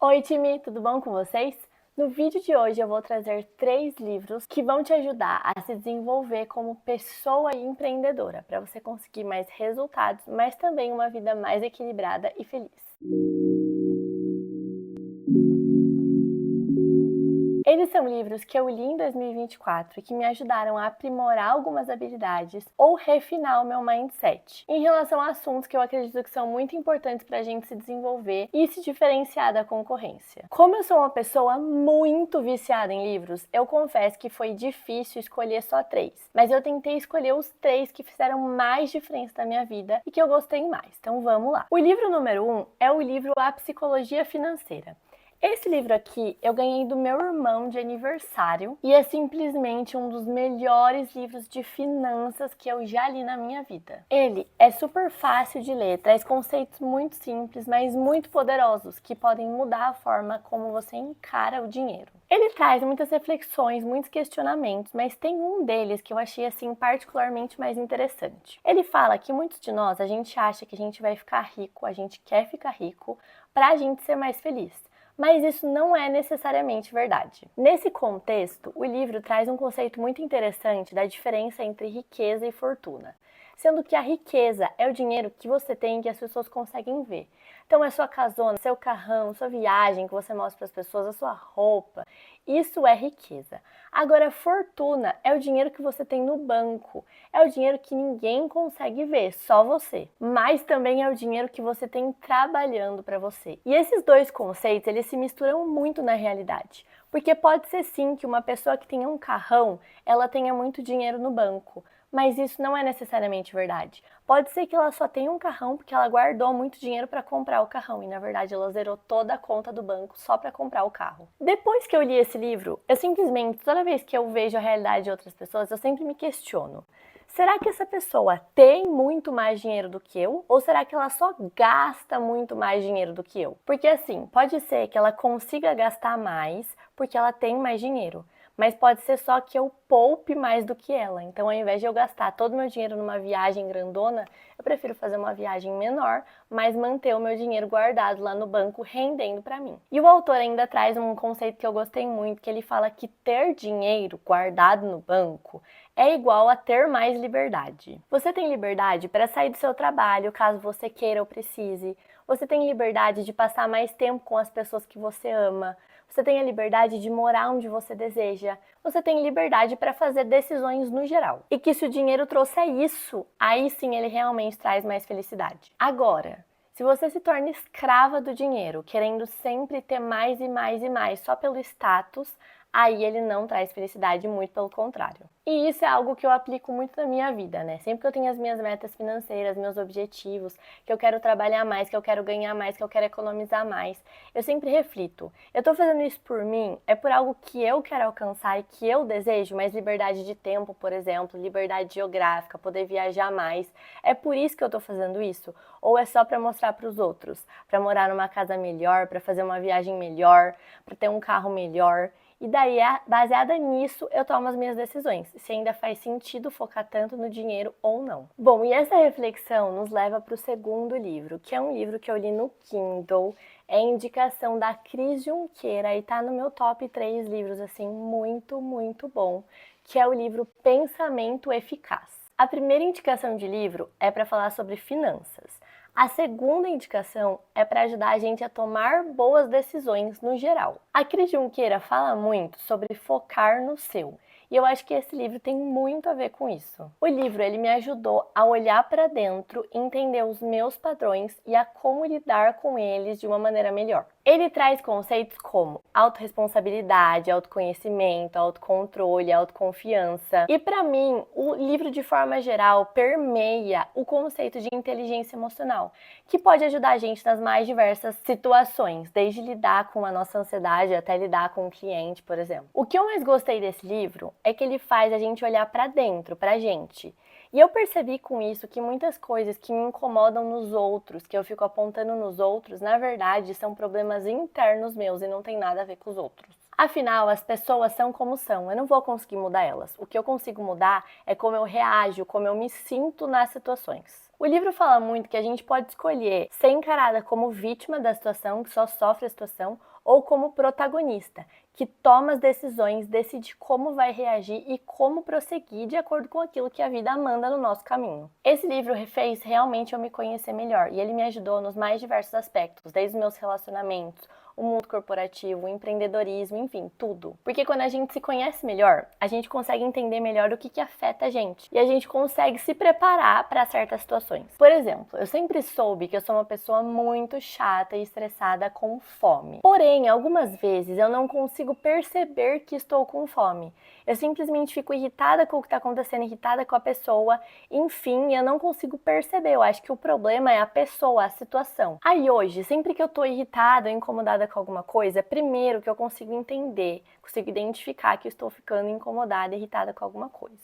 Oi, time, tudo bom com vocês? No vídeo de hoje eu vou trazer 3 livros que vão te ajudar a se desenvolver como pessoa e empreendedora, para você conseguir mais resultados, mas também uma vida mais equilibrada e feliz. Eles são livros que eu li em 2024 e que me ajudaram a aprimorar algumas habilidades ou refinar o meu mindset em relação a assuntos que eu acredito que são muito importantes para a gente se desenvolver e se diferenciar da concorrência. Como eu sou uma pessoa muito viciada em livros, eu confesso que foi difícil escolher só 3, mas eu tentei escolher os 3 que fizeram mais diferença na minha vida e que eu gostei mais. Então vamos lá. O livro número 1 é o livro A Psicologia Financeira. Esse livro aqui eu ganhei do meu irmão de aniversário e é simplesmente um dos melhores livros de finanças que eu já li na minha vida. Ele é super fácil de ler, traz conceitos muito simples, mas muito poderosos que podem mudar a forma como você encara o dinheiro. Ele traz muitas reflexões, muitos questionamentos, mas tem um deles que eu achei assim particularmente mais interessante. Ele fala que muitos de nós, a gente acha que a gente vai ficar rico, a gente quer ficar rico para a gente ser mais feliz. Mas isso não é necessariamente verdade. Nesse contexto, o livro traz um conceito muito interessante da diferença entre riqueza e fortuna, sendo que a riqueza é o dinheiro que você tem e que as pessoas conseguem ver. Então é sua casona, seu carrão, sua viagem que você mostra para as pessoas, a sua roupa. Isso é riqueza. Agora, fortuna é o dinheiro que você tem no banco. É o dinheiro que ninguém consegue ver, só você. Mas também é o dinheiro que você tem trabalhando para você. E esses dois conceitos, eles se misturam muito na realidade. Porque pode ser sim que uma pessoa que tenha um carrão, ela tenha muito dinheiro no banco. Mas isso não é necessariamente verdade. Pode ser que ela só tenha um carrão porque ela guardou muito dinheiro para comprar o carrão e na verdade ela zerou toda a conta do banco só para comprar o carro. Depois que eu li esse livro, eu simplesmente, toda vez que eu vejo a realidade de outras pessoas, eu sempre me questiono. Será que essa pessoa tem muito mais dinheiro do que eu? Ou será que ela só gasta muito mais dinheiro do que eu? Porque assim, pode ser que ela consiga gastar mais porque ela tem mais dinheiro. Mas pode ser só que eu poupe mais do que ela. Então, ao invés de eu gastar todo o meu dinheiro numa viagem grandona, eu prefiro fazer uma viagem menor, mas manter o meu dinheiro guardado lá no banco rendendo para mim. E o autor ainda traz um conceito que eu gostei muito, que ele fala que ter dinheiro guardado no banco é igual a ter mais liberdade. Você tem liberdade para sair do seu trabalho, caso você queira ou precise. Você tem liberdade de passar mais tempo com as pessoas que você ama. Você tem a liberdade de morar onde você deseja. Você tem liberdade para fazer decisões no geral. E que se o dinheiro trouxer isso, aí sim ele realmente traz mais felicidade. Agora, se você se torna escrava do dinheiro, querendo sempre ter mais e mais e mais só pelo status, aí ele não traz felicidade, muito pelo contrário. E isso é algo que eu aplico muito na minha vida, né? Sempre que eu tenho as minhas metas financeiras, meus objetivos, que eu quero trabalhar mais, que eu quero ganhar mais, que eu quero economizar mais, eu sempre reflito. Eu tô fazendo isso por mim? É por algo que eu quero alcançar e que eu desejo? Mais liberdade de tempo, por exemplo, liberdade geográfica, poder viajar mais. É por isso que eu tô fazendo isso? Ou é só para mostrar para os outros? Para morar numa casa melhor, para fazer uma viagem melhor, para ter um carro melhor? E daí, baseada nisso, eu tomo as minhas decisões, se ainda faz sentido focar tanto no dinheiro ou não. Bom, e essa reflexão nos leva para o segundo livro, que é um livro que eu li no Kindle, é indicação da Cris Junqueira e tá no meu top 3 livros, assim, muito, muito bom, que é o livro Pensamento Eficaz. A primeira indicação de livro é para falar sobre finanças. A segunda indicação é para ajudar a gente a tomar boas decisões no geral. A Cris Junqueira fala muito sobre focar no seu. E eu acho que esse livro tem muito a ver com isso. O livro ele me ajudou a olhar para dentro, entender os meus padrões e a como lidar com eles de uma maneira melhor. Ele traz conceitos como autorresponsabilidade, autoconhecimento, autocontrole, autoconfiança. E para mim, o livro de forma geral permeia o conceito de inteligência emocional, que pode ajudar a gente nas mais diversas situações, desde lidar com a nossa ansiedade até lidar com o cliente, por exemplo. O que eu mais gostei desse livro é que ele faz a gente olhar para dentro, pra gente. E eu percebi com isso que muitas coisas que me incomodam nos outros, que eu fico apontando nos outros, na verdade são problemas internos meus e não tem nada a ver com os outros. Afinal, as pessoas são como são, eu não vou conseguir mudar elas. O que eu consigo mudar é como eu reajo, como eu me sinto nas situações. O livro fala muito que a gente pode escolher ser encarada como vítima da situação, que só sofre a situação, ou como protagonista, que toma as decisões, decide como vai reagir e como prosseguir de acordo com aquilo que a vida manda no nosso caminho. Esse livro fez realmente eu me conhecer melhor e ele me ajudou nos mais diversos aspectos, desde os meus relacionamentos, o mundo corporativo, o empreendedorismo, enfim, tudo. Porque quando a gente se conhece melhor, a gente consegue entender melhor o que afeta a gente. E a gente consegue se preparar para certas situações. Por exemplo, eu sempre soube que eu sou uma pessoa muito chata e estressada com fome. Porém, algumas vezes eu não consigo perceber que estou com fome. Eu simplesmente fico irritada com o que está acontecendo, irritada com a pessoa. Enfim, eu não consigo perceber. Eu acho que o problema é a pessoa, a situação. Aí hoje, sempre que eu tô irritada ou incomodada com alguma coisa, primeiro que eu consigo entender, consigo identificar que eu estou ficando incomodada, irritada com alguma coisa.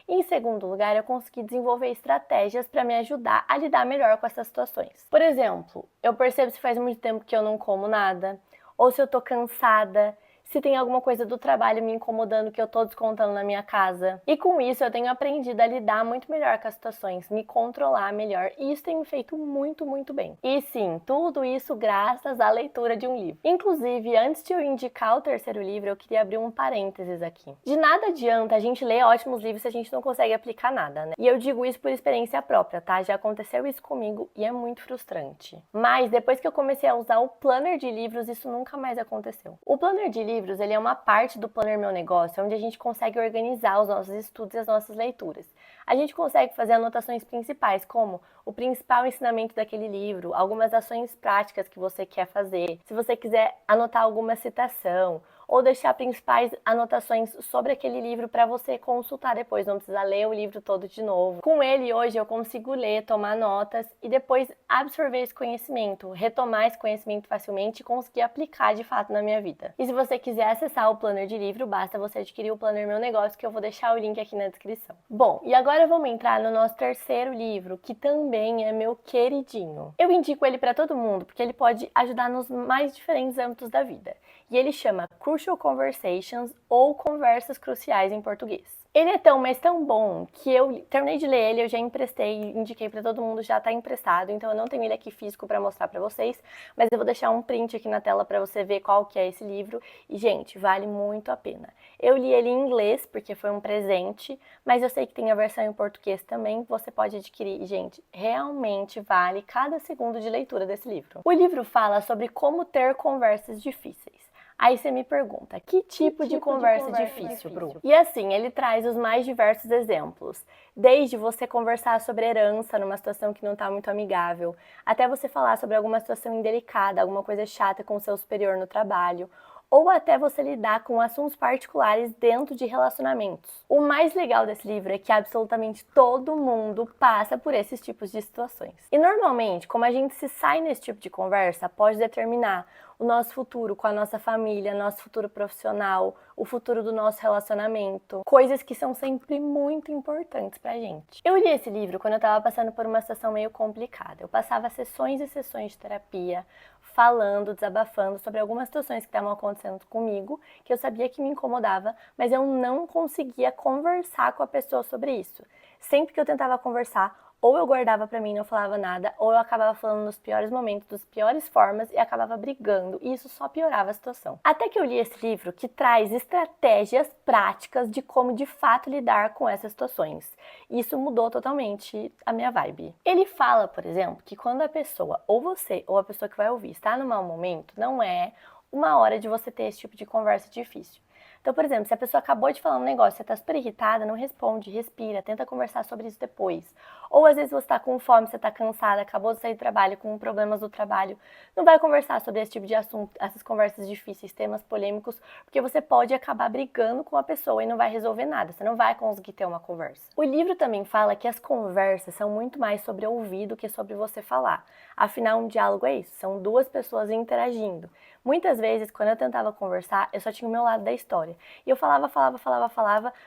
E em segundo lugar, eu consegui desenvolver estratégias para me ajudar a lidar melhor com essas situações. Por exemplo, eu percebo se faz muito tempo que eu não como nada, ou se eu tô cansada, se tem alguma coisa do trabalho me incomodando que eu tô descontando na minha casa. E com isso eu tenho aprendido a lidar muito melhor com as situações, me controlar melhor, e isso tem me feito muito, muito bem. E sim, tudo isso graças à leitura de um livro. Inclusive, antes de eu indicar o terceiro livro, eu queria abrir um parênteses aqui. De nada adianta a gente ler ótimos livros se a gente não consegue aplicar nada, né? E eu digo isso por experiência própria, tá? Já aconteceu isso comigo e é muito frustrante. Mas depois que eu comecei a usar o planner de livros, isso nunca mais aconteceu. O planner de livros, ele é uma parte do Planner Meu Negócio, onde a gente consegue organizar os nossos estudos e as nossas leituras. A gente consegue fazer anotações principais, como o principal ensinamento daquele livro, algumas ações práticas que você quer fazer, se você quiser anotar alguma citação, ou deixar principais anotações sobre aquele livro para você consultar depois, não precisa ler o livro todo de novo. Com ele hoje eu consigo ler, tomar notas e depois absorver esse conhecimento, retomar esse conhecimento facilmente e conseguir aplicar de fato na minha vida. E se você quiser acessar o planner de livro, basta você adquirir o Planner Meu Negócio, que eu vou deixar o link aqui na descrição. Bom, e agora vamos entrar no nosso terceiro livro, que também é meu queridinho. Eu indico ele para todo mundo porque ele pode ajudar nos mais diferentes âmbitos da vida. E ele chama Crucial Conversations, ou Conversas Cruciais em português. Ele é tão, mas tão bom que eu terminei de ler ele, eu já emprestei, indiquei para todo mundo, já tá emprestado, então eu não tenho ele aqui físico para mostrar para vocês, mas eu vou deixar um print aqui na tela para você ver qual que é esse livro. E, gente, vale muito a pena. Eu li ele em inglês, porque foi um presente, mas eu sei que tem a versão em português também, você pode adquirir. E, gente, realmente vale cada segundo de leitura desse livro. O livro fala sobre como ter conversas difíceis. Aí você me pergunta, que tipo de conversa difícil, Bru? E assim, ele traz os mais diversos exemplos. Desde você conversar sobre herança numa situação que não está muito amigável, até você falar sobre alguma situação indelicada, alguma coisa chata com o seu superior no trabalho, ou até você lidar com assuntos particulares dentro de relacionamentos. O mais legal desse livro é que absolutamente todo mundo passa por esses tipos de situações. E normalmente, como a gente se sai nesse tipo de conversa, pode determinar o nosso futuro com a nossa família, nosso futuro profissional, o futuro do nosso relacionamento, coisas que são sempre muito importantes pra gente. Eu li esse livro quando eu tava passando por uma situação meio complicada. Eu passava sessões e sessões de terapia, falando, desabafando sobre algumas situações que estavam acontecendo comigo, que eu sabia que me incomodava, mas eu não conseguia conversar com a pessoa sobre isso. Sempre que eu tentava conversar, ou eu guardava pra mim e não falava nada, ou eu acabava falando nos piores momentos, das piores formas e acabava brigando, e isso só piorava a situação. Até que eu li esse livro que traz estratégias práticas de como de fato lidar com essas situações. E isso mudou totalmente a minha vibe. Ele fala, por exemplo, que quando a pessoa, ou você, ou a pessoa que vai ouvir, está num mau momento, não é uma hora de você ter esse tipo de conversa difícil. Então, por exemplo, se a pessoa acabou de falar um negócio, você tá super irritada, não responde, respira, tenta conversar sobre isso depois. Ou às vezes você tá com fome, você tá cansada, acabou de sair do trabalho com problemas do trabalho, não vai conversar sobre esse tipo de assunto, essas conversas difíceis, temas polêmicos, porque você pode acabar brigando com a pessoa e não vai resolver nada, você não vai conseguir ter uma conversa. O livro também fala que as conversas são muito mais sobre ouvir do que sobre você falar. Afinal, um diálogo é isso, são duas pessoas interagindo. Muitas vezes, quando eu tentava conversar, eu só tinha o meu lado da história. E eu falava,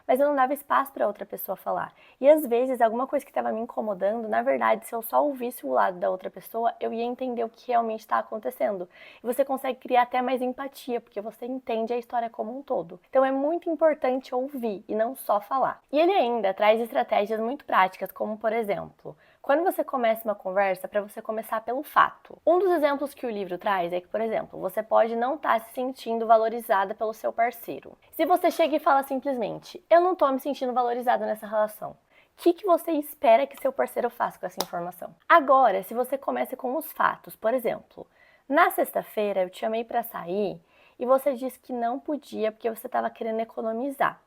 mas eu não dava espaço para outra pessoa falar. E às vezes, alguma coisa que estava me incomodando, na verdade, se eu só ouvisse o lado da outra pessoa, eu ia entender o que realmente está acontecendo. E você consegue criar até mais empatia, porque você entende a história como um todo. Então é muito importante ouvir e não só falar. E ele ainda traz estratégias muito práticas, como por exemplo, Quando você começa uma conversa, para você começar pelo fato. Um dos exemplos que o livro traz é que, por exemplo, você pode não estar se sentindo valorizada pelo seu parceiro. Se você chega e fala simplesmente, eu não tô me sentindo valorizada nessa relação. O que você espera que seu parceiro faça com essa informação? Agora, se você começa com os fatos, por exemplo, na sexta-feira eu te chamei para sair e você disse que não podia porque você estava querendo economizar.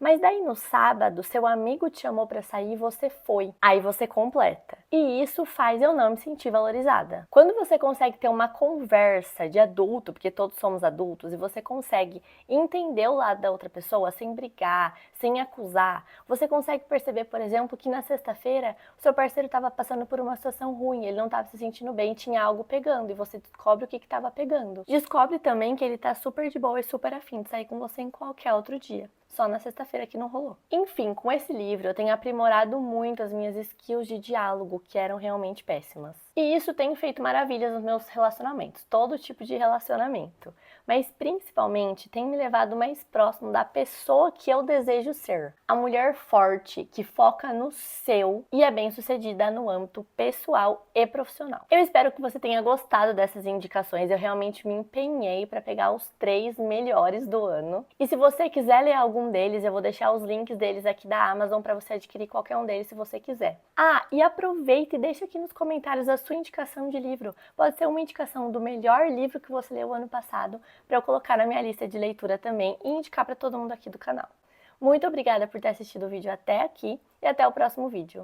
Mas daí no sábado, seu amigo te chamou para sair e você foi. Aí você completa. E isso faz eu não me sentir valorizada. Quando você consegue ter uma conversa de adulto, porque todos somos adultos, e você consegue entender o lado da outra pessoa sem brigar, sem acusar, você consegue perceber, por exemplo, que na sexta-feira o seu parceiro estava passando por uma situação ruim, ele não estava se sentindo bem, tinha algo pegando, e você descobre o que estava pegando. Descobre também que ele tá super de boa e super afim de sair com você em qualquer outro dia. Só na sexta-feira que não rolou. Enfim, com esse livro eu tenho aprimorado muito as minhas skills de diálogo, que eram realmente péssimas. E isso tem feito maravilhas nos meus relacionamentos, todo tipo de relacionamento. Mas principalmente tem me levado mais próximo da pessoa que eu desejo ser. A mulher forte, que foca no seu e é bem-sucedida no âmbito pessoal e profissional. Eu espero que você tenha gostado dessas indicações, eu realmente me empenhei para pegar os 3 melhores do ano. E se você quiser ler algum deles, eu vou deixar os links deles aqui da Amazon para você adquirir qualquer um deles se você quiser. Ah, e aproveita e deixa aqui nos comentários a sua indicação de livro. Pode ser uma indicação do melhor livro que você leu ano passado, para eu colocar na minha lista de leitura também e indicar para todo mundo aqui do canal. Muito obrigada por ter assistido o vídeo até aqui e até o próximo vídeo.